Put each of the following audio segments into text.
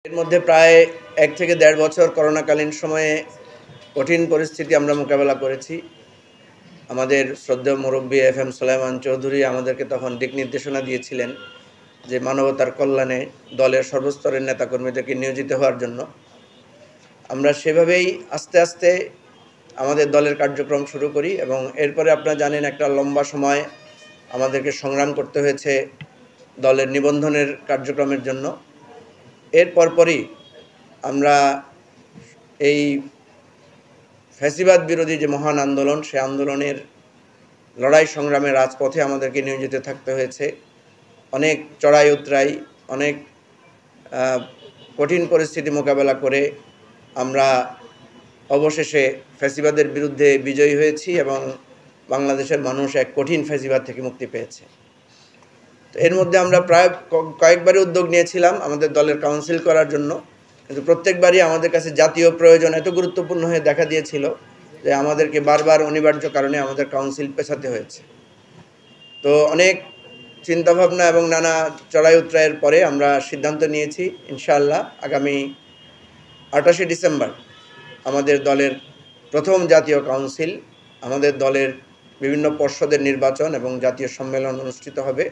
এর মধ্যে প্রায় ১ থেকে ১.৫ বছর করোনাকালীন সময়ে কঠিন পরিস্থিতি আমরা মোকাবেলা করেছি। আমাদের শ্রদ্ধেয় মুরব্বী এফ.এম. সুলাইমান চৌধুরী আমাদেরকে তখন দিক নির্দেশনা দিয়েছিলেন যে মানবতার কল্যাণে দলের সর্বস্তরের নেতাকর্মীদেরকে নিয়োজিত হওয়ার জন্য। আমরা সেভাবেই আস্তে আস্তে আমাদের দলের কার্যক্রম শুরু করি এবং এরপরে আপনারা জানেন একটা লম্বা সময় আমাদেরকে সংগ্রাম করতে হয়েছে দলের নিবন্ধনের কার্যক্রমের জন্য। এর পরপরই আমরা এই ফ্যাসিবাদ বিরোধী যে মহান আন্দোলন, সে আন্দোলনের লড়াই সংগ্রামে রাজপথে আমাদেরকে নিয়োজিত থাকতে হয়েছে। অনেক চড়াই উতরাই, অনেক কঠিন পরিস্থিতি মোকাবেলা করে আমরা অবশেষে ফ্যাসিবাদের বিরুদ্ধে বিজয়ী হয়েছি এবং বাংলাদেশের মানুষ এক কঠিন ফ্যাসিবাদ থেকে মুক্তি পেয়েছে। তো এর মধ্যে আমরা প্রায় কয়েকবারই উদ্যোগ নিয়েছিলাম আমাদের দলের কাউন্সিল করার জন্য, কিন্তু প্রত্যেকবারই আমাদের কাছে জাতীয় প্রয়োজন এত গুরুত্বপূর্ণ হয়ে দেখা দিয়েছিল যে আমাদেরকে বারবার অনিবার্য কারণে আমাদের কাউন্সিল পেছাতে হয়েছে। তো অনেক চিন্তাভাবনা এবং নানা চড়াই উতরাইয়ের পরে আমরা সিদ্ধান্ত নিয়েছি ইনশাআল্লাহ আগামী ২৮শে ডিসেম্বর আমাদের দলের প্রথম জাতীয় কাউন্সিল, আমাদের দলের বিভিন্ন পর্ষদের নির্বাচন এবং জাতীয় সম্মেলন অনুষ্ঠিত হবে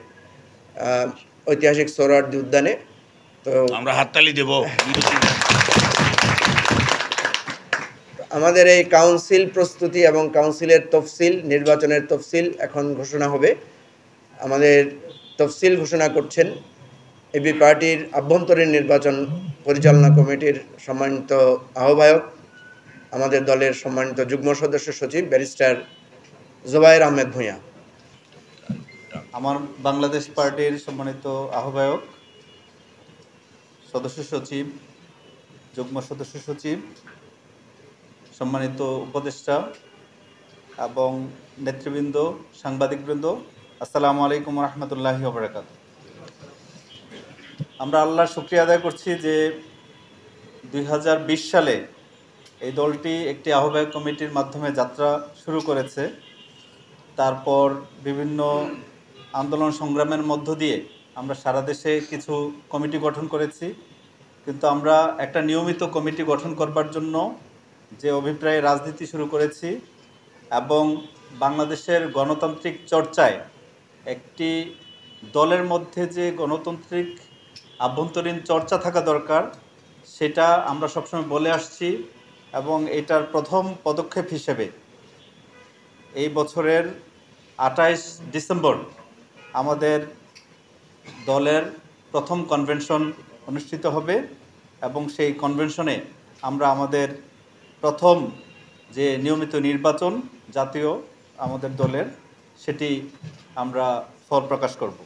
ঐতিহাসিক সোহরাওয়ার্দী উদ্যানে। তো আমরা হাততালি দেব। আমাদের এই কাউন্সিল প্রস্তুতি এবং কাউন্সিলের তফসিল, নির্বাচনের তফসিল এখন ঘোষণা হবে। আমাদের তফসিল ঘোষণা করছেন এবি পার্টির আভ্যন্তরীণ নির্বাচন পরিচালনা কমিটির সম্মানিত আহ্বায়ক, আমাদের দলের সম্মানিত যুগ্ম সদস্য সচিব ব্যারিস্টার জোবায়ের আহমেদ ভূঁইয়া। আমার বাংলাদেশ পার্টির সম্মানিত আহ্বায়ক, সদস্য সচিব, যুগ্ম সদস্য সচিব, সম্মানিত উপদেষ্টা এবং নেতৃবৃন্দ, সাংবাদিকবৃন্দ, আসসালামু আলাইকুম রহমতুল্লাহি ওয়া বারাকাতুহু। আমরা আল্লাহর শুকরিয়া আদায় করছি যে 2020 সালে এই দলটি একটি আহ্বায়ক কমিটির মাধ্যমে যাত্রা শুরু করেছে। তারপর বিভিন্ন আন্দোলন সংগ্রামের মধ্য দিয়ে আমরা সারা দেশে কিছু কমিটি গঠন করেছি, কিন্তু আমরা একটা নিয়মিত কমিটি গঠন করবার জন্য যে অভিপ্রায়ে রাজনীতি শুরু করেছি এবং বাংলাদেশের গণতান্ত্রিক চর্চায় একটি দলের মধ্যে যে গণতান্ত্রিক আভ্যন্তরীণ চর্চা থাকা দরকার সেটা আমরা সবসময় বলে আসছি এবং এটার প্রথম পদক্ষেপ হিসেবে এই বছরের ২৮ ডিসেম্বর আমাদের দলের প্রথম কনভেনশন অনুষ্ঠিত হবে এবং সেই কনভেনশনে আমরা আমাদের প্রথম যে নিয়মিত নির্বাচন জাতীয় আমাদের দলের সেটি আমরা ফল প্রকাশ করব।